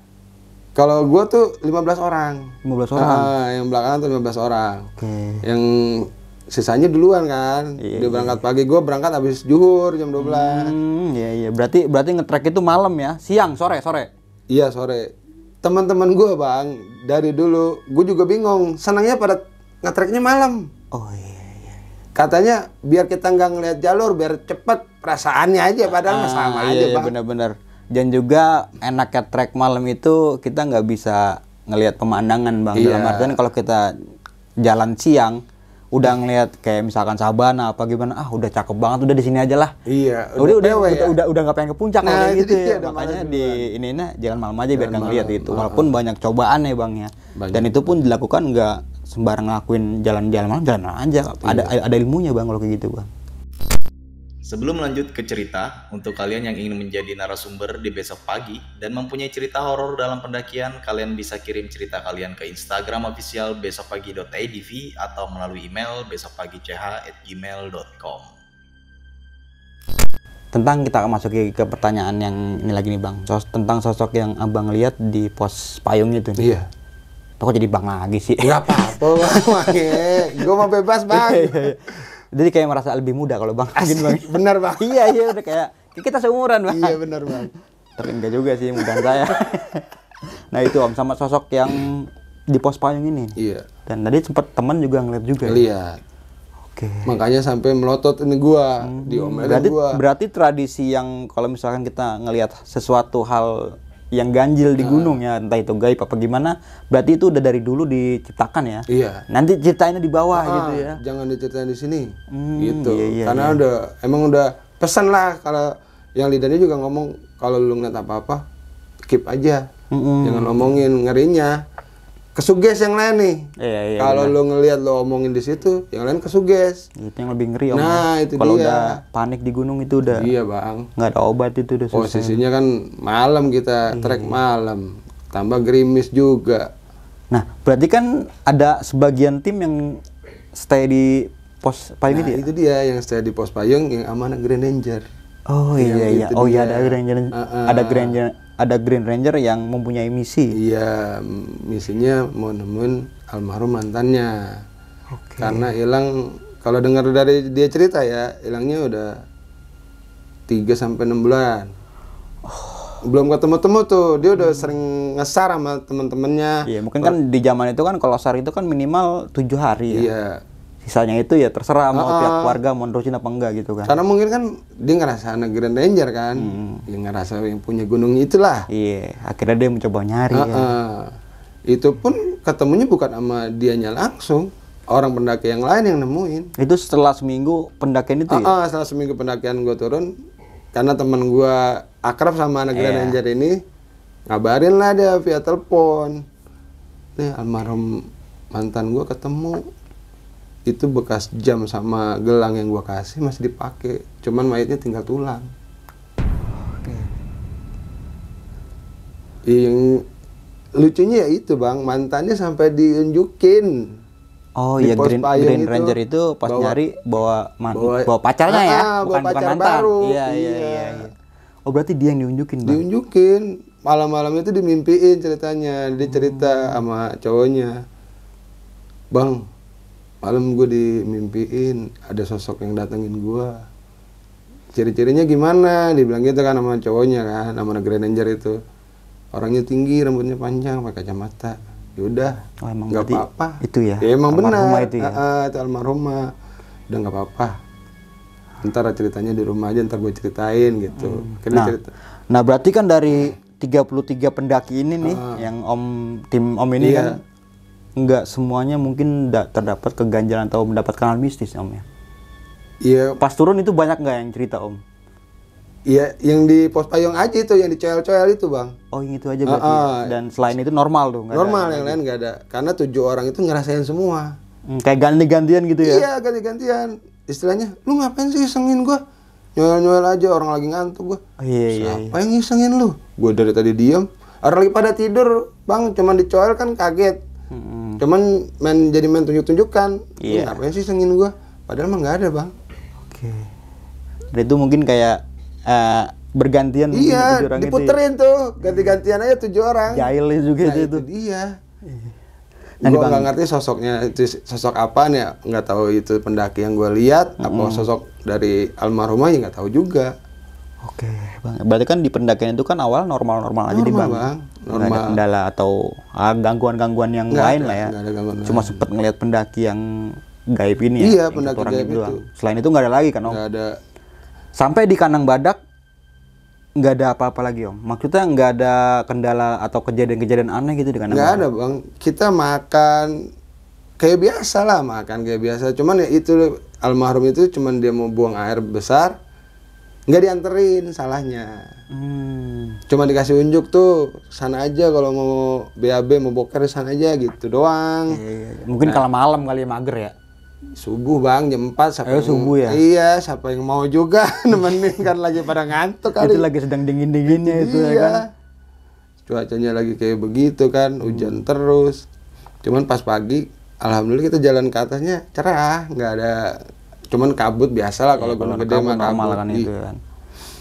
Kalau gua tuh 15 orang. 15 orang? Yang belakangan tuh 15 orang. Oke. Yang sisanya duluan kan. Dia berangkat pagi, gua berangkat habis zuhur jam 12. Iya. Berarti nge-trek itu malam ya? Siang, sore? Iya, sore. Teman-teman gua Bang, dari dulu gua juga bingung. Senangnya pada nge-treknya malam. Oh iya. Katanya biar kita nggak ngeliat jalur, biar cepet perasaannya aja. Padahal sama aja Bang. Bener-bener. Dan juga enaknya trek malam itu kita nggak bisa ngelihat pemandangan Bang. Dalam artian kalau kita jalan siang udah ngelihat kayak misalkan sabana apa gimana, udah cakep banget, udah di sini aja lah. Iya. Udah nggak pengen ke puncak kayak gitu ya. Makanya jalan malam aja biar nggak ngelihat itu. Walaupun banyak cobaan ya Bang ya. Dan itu pun dilakukan nggak sembarang ngelakuin jalan malam, jalan aja. Ada ilmunya Bang kalau kayak gitu Bang. Sebelum lanjut ke cerita, untuk kalian yang ingin menjadi narasumber di besok pagi dan mempunyai cerita horor dalam pendakian, kalian bisa kirim cerita kalian ke Instagram official besokpagi.idv atau melalui email besokpagi.ch@gmail.com. Tentang kita masuk ke pertanyaan yang ini lagi nih Bang, tentang sosok yang Abang lihat di pos payung itu nih. Iya. Kok jadi Bang lagi sih? Gak apa-apa Bang, gue mau bebas Bang. Jadi kayak merasa lebih muda kalau Bang. Bang. Bener Bang. Iya udah kayak kita seumuran Bang. Iya bener Bang. Tapi enggak juga sih mudaan saya. Nah itu Om, sama sosok yang di pos payung ini. Iya. Dan tadi sempat teman juga ngeliat juga. Lihat. Oke. Makanya sampai melotot ini gua, diomelin gua. Berarti tradisi yang kalau misalkan kita ngelihat sesuatu hal yang ganjil di gunung ya, entah itu gaib apa gimana, berarti itu udah dari dulu diciptakan ya. Iya. Nanti ceritainnya di bawah gitu ya. Jangan diceritain di sini. Gitu. Iya, Karena udah pesan lah, kalau yang lidernya juga ngomong kalau lu ngeliat apa-apa keep aja. Jangan ngomongin, ngerinya kesuges yang lain nih. Iya, kalau lu ngelihat lu omongin di situ, yang lain kesuges. Itu yang lebih ngeri Om. Nah, itu kalau dia. Udah panik di gunung itu udah. Iya, Bang. Nggak ada obat itu udah susah. Posisinya kan malam kita trek malam. Tambah gerimis juga. Nah, berarti kan ada sebagian tim yang stay di pos payung itu ya? Itu dia yang stay di pos payung yang amanah Green Ranger. Oh iya. Oh iya, ada Green Ranger. Ada Green Ranger yang mempunyai misi. Iya, misinya mau nemuin almarhum mantannya. Oke. Karena hilang, kalau dengar dari dia cerita ya, hilangnya udah 3 sampai 6 bulan. Belum ketemu-temu tuh, dia udah sering ngesar sama teman-temannya. Iya, mungkin kan di zaman itu kan kalau sar itu kan minimal 7 hari ya. Iya. Sisanya itu ya terserah mau pihak keluarga mau nerusin apa enggak gitu kan. Karena mungkin kan dia ngerasa anak Grand Ranger kan, yang ngerasa yang punya gunung itulah. Iya, akhirnya dia mencoba nyari ya. Itu pun ketemunya bukan sama dianya langsung, orang pendaki yang lain yang nemuin. Itu setelah seminggu pendakian itu ya? Setelah seminggu pendakian gue turun, karena teman gue akrab sama anak Grand Ranger ini, ngabarin lah dia via telepon. Nih almarhum mantan gue ketemu. Itu bekas jam sama gelang yang gua kasih masih dipakai, cuman mayatnya tinggal tulang. Yang lucunya ya itu Bang, mantannya sampai diunjukin. Oh iya, Green Ranger itu pas nyari bawa pacarnya ya, bukan pacar mantan. Baru. Iya. Oh berarti dia yang diunjukin Bang. Diunjukin, malam-malam itu dimimpiin ceritanya, dia cerita sama cowoknya. Bang, malam gue dimimpiin ada sosok yang datengin gue. Ciri-cirinya gimana? Dibilang gitu kan sama cowoknya kan, sama Grand Ranger itu. Orangnya tinggi, rambutnya panjang, pakai kacamata. Yaudah, nggak apa-apa. Itu ya? Ya emang benar. Itu ya? Itu almarhumah. Udah nggak apa-apa. Ntar ceritanya di rumah aja, ntar gue ceritain gitu. Nah berarti kan dari 33 pendaki ini nih, yang tim Om ini kan nggak semuanya mungkin terdapat keganjalan atau mendapatkan hal mistis Om ya? Iya. Pas turun itu banyak nggak yang cerita Om? Iya, yang di pos payung aja itu, yang dicoel-coel itu bang. Oh yang itu aja berarti ya? Dan selain itu normal tuh? Nggak Normal, ada yang lain nggak ada. Karena 7 orang itu ngerasain semua. kayak ganti-gantian gitu ya? Iya, ganti-gantian. Istilahnya, lu ngapain sih isengin gua? Nyoel-nyoel aja, orang lagi ngantuk gua. Oh, iya. Siapa yang ngisengin lu? Gua dari tadi diem. Orang lagi pada tidur, bang. Cuman dicoel kan kaget. Cuman jadi main tunjuk-tunjukkan. Lu Iya. ngapain sih isengin gua? Padahal mah nggak ada bang. Oke. Dan itu mungkin kayak bergantian mungkin Iya, 7 orang itu diputerin tuh. Ganti-gantian aja 7 orang. ya? Jahil juga Nah, itu. itu dia. Nah, Gue Bang. nggak ngerti sosoknya itu sosok apaan ya, nggak tahu itu pendaki yang gue lihat apa sosok dari almarhumah ya nggak tahu juga. Oke, Bang. Berarti kan di pendakian itu kan awal normal-normal aja di Normal, Bang. Bang. Nggak ada Normal. kendala atau gangguan-gangguan yang Nggak lain ada, lah ya. nggak ada gangguan Cuma lain. sempat ngelihat pendaki yang gaib ini ya. Iya, yang pendaki satu orang gaib doang. itu. Selain itu nggak ada lagi kan Om? Nggak ada. Sampai di Kanang Badak nggak ada apa-apa lagi Om. Maksudnya nggak ada kendala atau kejadian-kejadian aneh gitu di Kanang Nggak Badak? ada bang, kita makan kayak biasa lah, makan kayak biasa. Cuman ya itu almarhum itu cuman dia mau buang air besar, nggak dianterin salahnya. Cuma dikasih unjuk tuh, sana aja kalau mau BAB mau boker sana aja gitu doang. Iya. Mungkin kalau malam kali ya mager ya. Subuh bang, jam 4 siapa yang- subuh ya? Iya, siapa yang mau juga nemenin kan lagi pada ngantuk kali. Itu lagi sedang dingin-dinginnya itu ya Iya. kan. Cuacanya lagi kayak begitu kan, hujan terus. Cuman pas pagi, alhamdulillah kita jalan ke atasnya cerah, nggak ada. Cuman kabut biasa lah kalau gunung gede mah normal kabut. kan itu kan.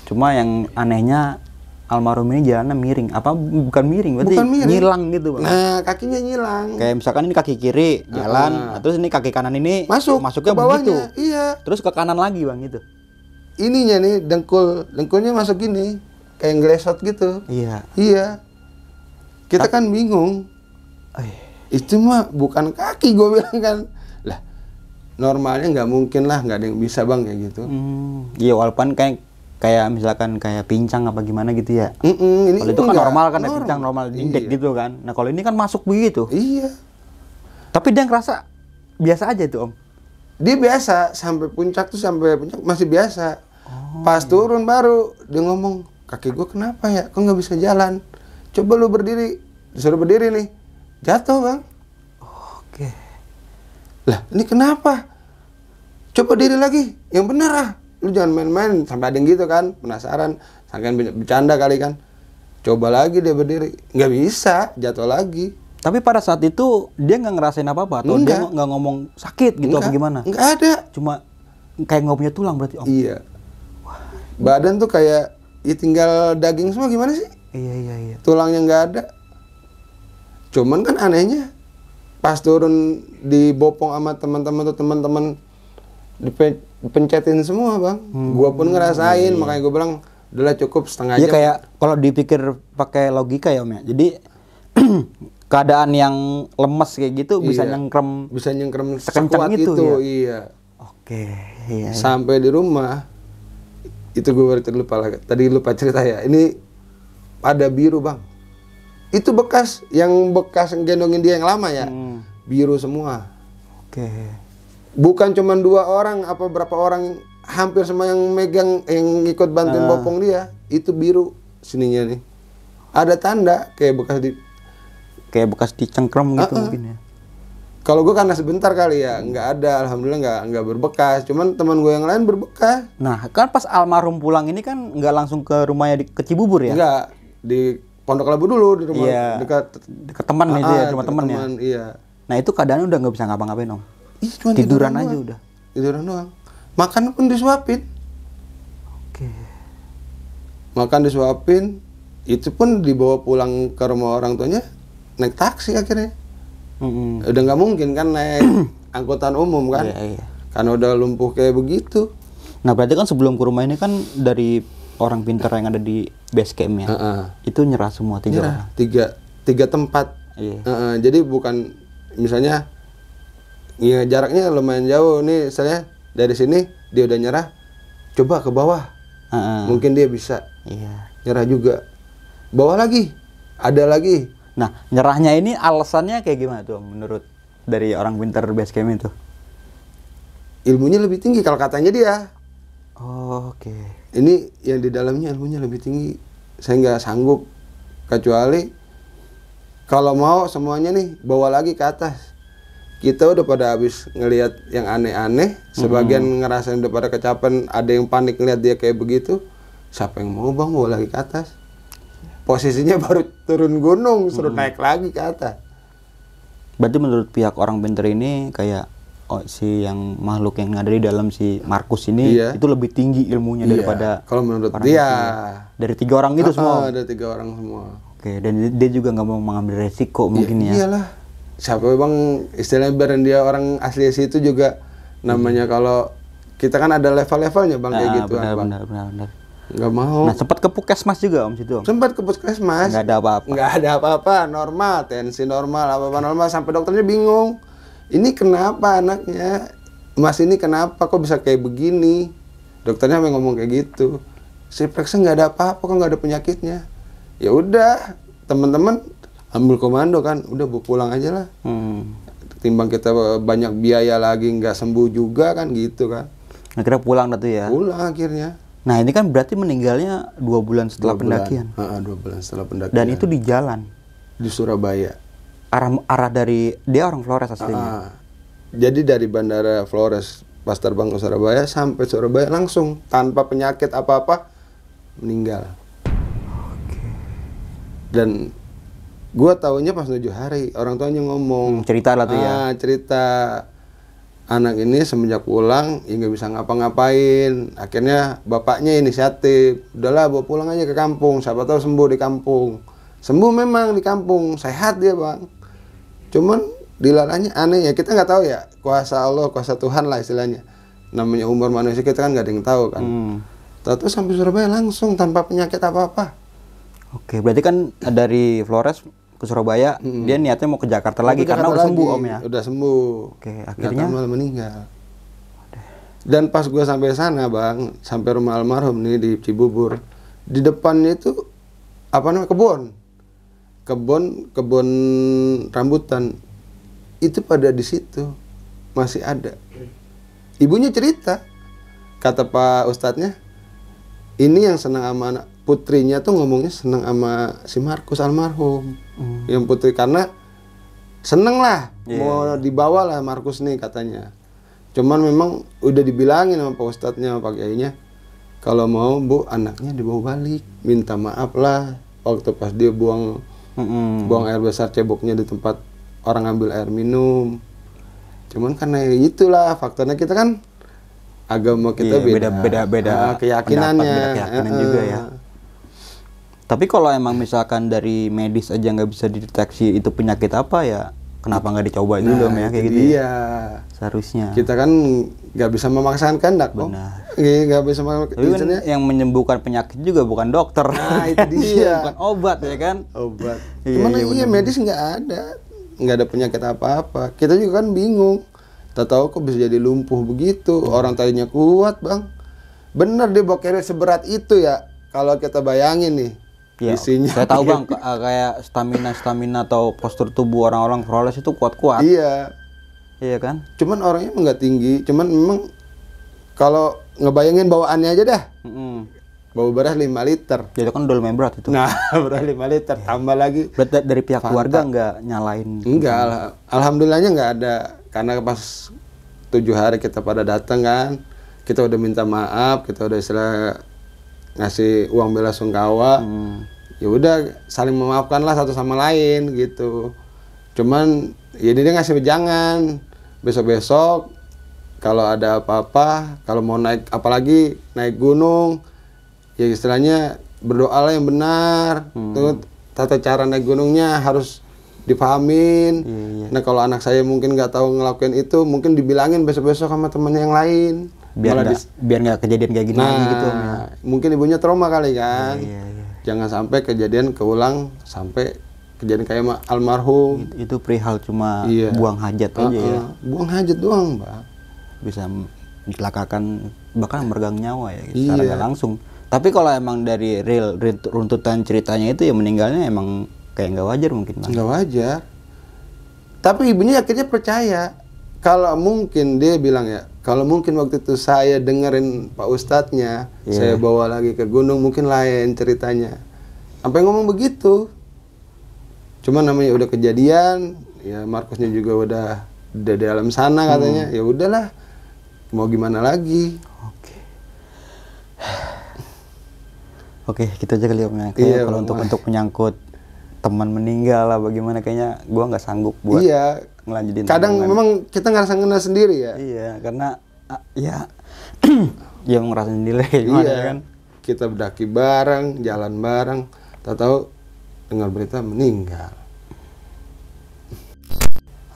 Cuma yang anehnya almarhum ini jalannya miring. Apa bukan miring? Berarti Bukan miring. nyilang gitu Bang. Nah, kakinya nyilang. Kayak misalkan ini kaki kiri jalan, nah, terus ini kaki kanan ini masuknya ke bawahnya. begitu. Iya. Terus ke kanan lagi Bang gitu. Ininya nih dengkulnya masuk gini, kayak ngelesot gitu. Iya. Iya. Kita kan bingung. Itu mah bukan kaki gue bilang kan. Lah, normalnya nggak mungkin lah, nggak ada yang bisa bang kayak gitu. Iya walaupun kayak misalkan kayak pincang apa gimana gitu ya. Ini Kalau itu kan enggak. normal kan ya, pincang normal indek Iya. gitu kan. Nah kalau ini kan masuk begitu. Iya. Tapi dia ngerasa biasa aja itu Om. Dia biasa sampai puncak masih biasa. Pas turun baru dia ngomong, kaki gue kenapa ya? Kok nggak bisa jalan? Coba lu berdiri. Disuruh berdiri nih, jatuh bang. Oke. Lah ini kenapa? Coba diri lagi, yang benar ah. Lu jangan main-main sampai ada yang gitu kan, penasaran, sangkain bercanda kali kan. Coba lagi dia berdiri, nggak bisa, jatuh lagi. Tapi pada saat itu dia nggak ngerasain apa-apa atau dia nggak ngomong sakit gitu apa gimana? Nggak ada. Cuma kayak nggak punya tulang berarti Om. Iya. Badan tuh kayak ya tinggal daging semua gimana sih? Iya. Tulangnya nggak ada. Cuman kan anehnya pas turun dibopong sama teman-teman dipencetin semua bang. Gua pun ngerasain, makanya gue bilang udahlah cukup setengah Iya jam. kayak kalau dipikir pakai logika ya Om ya. Jadi keadaan yang lemes kayak gitu bisa Iya. nyengkrem. Bisa nyengkrem sekencang sekuat itu, itu, ya? iya. Oke, iya. Sampai di rumah itu gue baru tadi lupa cerita ya. Ini ada biru bang. Itu bekas gendongin dia yang lama ya. Biru semua. Oke. Bukan cuma 2 orang, apa berapa orang, hampir semua yang megang, yang ikut bantuin bopong dia, itu biru sininya nih. Ada tanda kayak bekas dicengkrem gitu mungkin ya. Kalau gue karena sebentar kali ya, nggak ada, alhamdulillah nggak berbekas. Cuman teman gue yang lain berbekas. Nah, kan pas almarhum pulang ini kan nggak langsung ke rumahnya ke Cibubur ya? Nggak, di Pondok Labu dulu, di rumah Iya. dekat teman itu ya, rumah dekat teman ya. Iya. Nah, itu keadaannya udah nggak bisa ngapa-ngapain Om. Ih, cuma Tiduran aja doang. udah. Tiduran doang. Makan pun disuapin. Oke. Makan disuapin, itu pun dibawa pulang ke rumah orang tuanya naik taksi akhirnya. Udah nggak mungkin kan naik angkutan umum kan. Iya. Karena udah lumpuh kayak begitu. Nah, berarti kan sebelum ke rumah ini kan dari orang pintar yang ada di base camp ya. Itu nyerah semua 3 orang. Tiga tempat. Iya. Jadi bukan misalnya ya jaraknya lumayan jauh nih, saya dari sini dia udah nyerah, coba ke bawah. Mungkin dia bisa. Iya. Nyerah juga. Bawah lagi. Ada lagi. Nah, nyerahnya ini alasannya kayak gimana tuh Om, menurut dari orang pintar base camp itu? Ilmunya lebih tinggi kalau katanya dia. Oh, oke. Ini yang di dalamnya ilmunya lebih tinggi. Saya nggak sanggup, kecuali kalau mau semuanya nih bawa lagi ke atas. Kita udah pada habis ngelihat yang aneh-aneh, sebagian ngerasain udah pada kecapean, ada yang panik ngeliat dia kayak begitu. Siapa yang mau bang bawa lagi ke atas? Posisinya baru turun gunung, suruh naik lagi ke atas. Berarti menurut pihak orang pinter ini kayak si yang makhluk yang ada di dalam si Markus ini itu lebih tinggi ilmunya daripada kalau menurut orang dia. Dari 3 orang itu semua. Ada 3 orang semua. Oke, dan dia juga nggak mau mengambil resiko mungkin ya. Iyalah. Siapa bang istilahnya bareng dia orang asli situ juga namanya kalau kita kan ada level-levelnya bang kayak gitu benar. Nggak mau. Nah, sempat ke puskesmas juga om situ om. Sempat ke puskesmas. Nggak ada apa-apa. Nggak ada apa-apa, normal, tensi normal, apa-apa normal, sampai dokternya bingung. Ini kenapa anaknya? Mas ini kenapa kok bisa kayak begini? Dokternya sampai ngomong kayak gitu. Si periksa nggak ada apa-apa, kok nggak ada penyakitnya. Ya udah, teman-teman ambil komando kan, udah bu pulang aja lah. Timbang kita banyak biaya lagi nggak sembuh juga kan gitu kan. Akhirnya pulang dah tuh ya. Pulang akhirnya. Nah ini kan berarti meninggalnya 2 bulan setelah pendakian. 2 bulan setelah pendakian. Dan itu di jalan. Di Surabaya. Arah dari dia orang Flores aslinya. Jadi dari Bandara Flores pas terbang ke Surabaya sampai Surabaya langsung tanpa penyakit apa-apa meninggal. Dan gua taunya pas 7 hari orang tuanya ngomong. Cerita lah tuh ya. Cerita anak ini semenjak pulang ya nggak bisa ngapa-ngapain. Akhirnya bapaknya inisiatif, udahlah bawa pulang aja ke kampung. Siapa tahu sembuh di kampung. Sembuh memang di kampung, sehat dia bang. Cuman dilalanya aneh ya, kita nggak tahu ya, kuasa Allah, kuasa Tuhan lah istilahnya. Namanya umur manusia kita kan nggak ada yang tahu kan. Tahu sampai Surabaya langsung tanpa penyakit apa-apa. Oke, berarti kan dari Flores ke Surabaya, dia niatnya mau ke Jakarta lagi karena udah sembuh om ya. Udah sembuh. Oke, akhirnya malah meninggal. Dan pas gua sampai sana bang, sampai rumah almarhum nih di Cibubur, di depannya itu apa namanya kebun rambutan itu pada di situ masih ada. Ibunya cerita, kata Pak Ustadznya, ini yang senang sama anak putrinya tuh ngomongnya senang sama si Markus almarhum, yang putri karena seneng lah mau dibawa lah Markus nih katanya. Cuman memang udah dibilangin sama Pak Ustadznya sama Pak Kiainya, kalau mau bu anaknya dibawa balik, minta maaf lah waktu pas dia buang air besar ceboknya di tempat orang ambil air minum. Cuman karena itulah faktornya kita kan agama kita beda keyakinannya, beda keyakinan juga ya. Tapi kalau emang misalkan dari medis aja nggak bisa dideteksi itu penyakit apa ya, kenapa nggak dicoba dulu ya kayak gitu? Iya. Seharusnya. Kita kan nggak bisa memaksakan kehendak, kok. Nggak bisa memaksakan. Kan yang menyembuhkan penyakit juga bukan dokter. Nah itu dia. Bukan obat ya kan? Obat. Cuman iya medis nggak ada penyakit apa-apa. Kita juga kan bingung. Tak tahu kok bisa jadi lumpuh begitu. Orang tadinya kuat bang. Bener dia bawa carrier seberat itu ya. Kalau kita bayangin nih. Ya, isinya. Saya tahu bang kayak stamina atau postur tubuh orang-orang Flores itu kuat-kuat. Iya. Iya kan? Cuman orangnya nggak tinggi. Cuman memang kalau ngebayangin bawaannya aja dah. Bawa beras 5 liter. Ya, itu kan udah lumayan berat itu. Nah, beras 5 liter tambah lagi. Berarti dari pihak keluarga nggak nyalain? Enggak, alhamdulillahnya nggak ada. Karena pas 7 hari kita pada datang kan, kita udah minta maaf, kita udah istilah ngasih uang bela sungkawa. Ya udah saling memaafkan lah satu sama lain gitu. Cuman ya dia ngasih wejangan besok-besok kalau ada apa-apa, kalau mau naik apalagi naik gunung, ya istilahnya berdoalah yang benar. Tuh tata cara naik gunungnya harus dipahamin. Nah kalau anak saya mungkin nggak tahu ngelakuin itu, mungkin dibilangin besok-besok sama temennya yang lain. Biar nggak kejadian kayak gini lagi gitu. Mungkin ibunya trauma kali kan. Jangan sampai kejadian keulang sampai kejadian kayak almarhum. Itu perihal cuma buang hajat aja ya. Buang hajat doang, Pak. Bisa mencelakakan bahkan meregang nyawa ya gitu, secara nggak langsung. Tapi kalau emang dari real runtutan ceritanya itu ya meninggalnya emang kayak nggak wajar mungkin bang. Nggak wajar. Tapi ibunya akhirnya percaya. Kalau mungkin dia bilang ya, Kalau mungkin waktu itu saya dengerin Pak Ustadznya, saya bawa lagi ke gunung, mungkin lain ceritanya. Sampai ngomong begitu. Cuman namanya udah kejadian, ya Markusnya juga udah di alam sana katanya. Ya udahlah, mau gimana lagi. Oke, kita aja kali Om ya. Kayaknya kalau untuk menyangkut teman meninggal lah bagaimana, kayaknya gua nggak sanggup buat ngelanjutin. Kadang memang kita ngerasa ngena sendiri ya. Iya, karena ya ya ngerasa sendiri gimana kan. Kita berdaki bareng, jalan bareng, tahu-tahu dengar berita meninggal.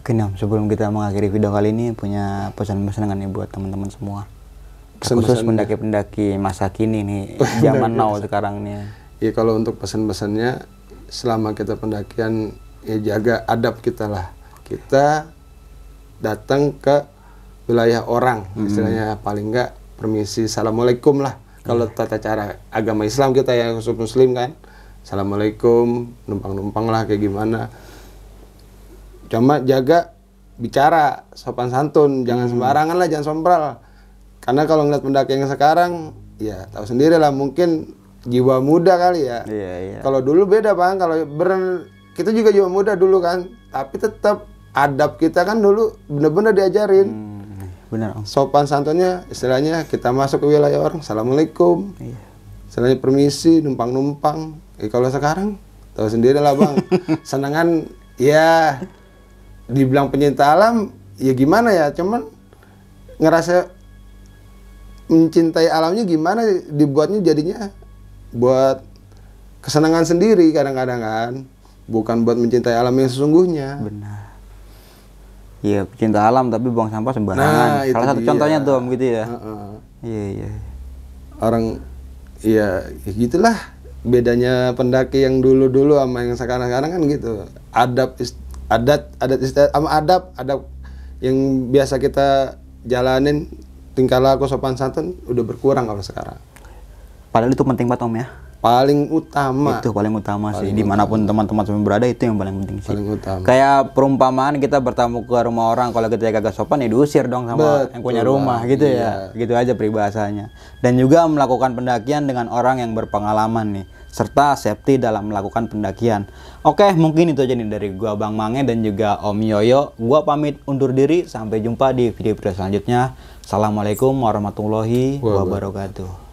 Oke Nam, sebelum kita mengakhiri video kali ini, punya pesan-pesan nih buat teman-teman semua. Khusus pendaki-pendaki masa kini nih, zaman now sekarang nih. Ya kalau untuk pesan-pesannya, selama kita pendakian ya jaga adab kita lah. Kita datang ke wilayah orang, istilahnya paling enggak permisi, assalamualaikum lah. Kalau tata cara agama Islam kita yang khusus Muslim kan, assalamualaikum, numpang-numpang lah kayak gimana. Cuma jaga bicara, sopan santun, jangan sembarangan lah, jangan sompral. Karena kalau ngeliat pendakian yang sekarang, ya tahu sendiri lah, mungkin jiwa muda kali ya. Kalau dulu beda Bang, kalau kita juga jiwa muda dulu kan, tapi tetap adab kita kan dulu bener-bener diajarin. Benar Om. Sopan santunnya, istilahnya kita masuk ke wilayah orang, assalamualaikum. Istilahnya permisi, numpang-numpang. Kalau sekarang, tahu sendiri lah Bang, senangan ya dibilang pencinta alam, ya gimana ya, cuman ngerasa mencintai alamnya gimana, dibuatnya jadinya buat kesenangan sendiri kadang-kadang kan, bukan buat mencintai alam yang sesungguhnya. Benar. Iya, pecinta alam tapi buang sampah sembarangan. Salah satu contohnya tuh Om gitu ya. Iya. Orang ya gitulah bedanya pendaki yang dulu-dulu sama yang sekarang-sekarang kan gitu. Adat istiadat sama adab yang biasa kita jalanin, tingkah laku sopan santun udah berkurang kalau sekarang. Padahal itu penting banget Om ya. Paling utama. Itu paling utama sih. Dimanapun teman-teman semua berada, itu yang paling penting sih. Paling utama. Kayak perumpamaan kita bertamu ke rumah orang, kalau kita kagak sopan ya diusir dong sama yang punya rumah gitu ya. Gitu aja peribahasanya. Dan juga melakukan pendakian dengan orang yang berpengalaman nih, serta safety dalam melakukan pendakian. Oke, mungkin itu aja nih dari gua Bang Mange dan juga Om Yoyo. Gua pamit undur diri, sampai jumpa di video-video selanjutnya. Assalamualaikum warahmatullahi wabarakatuh.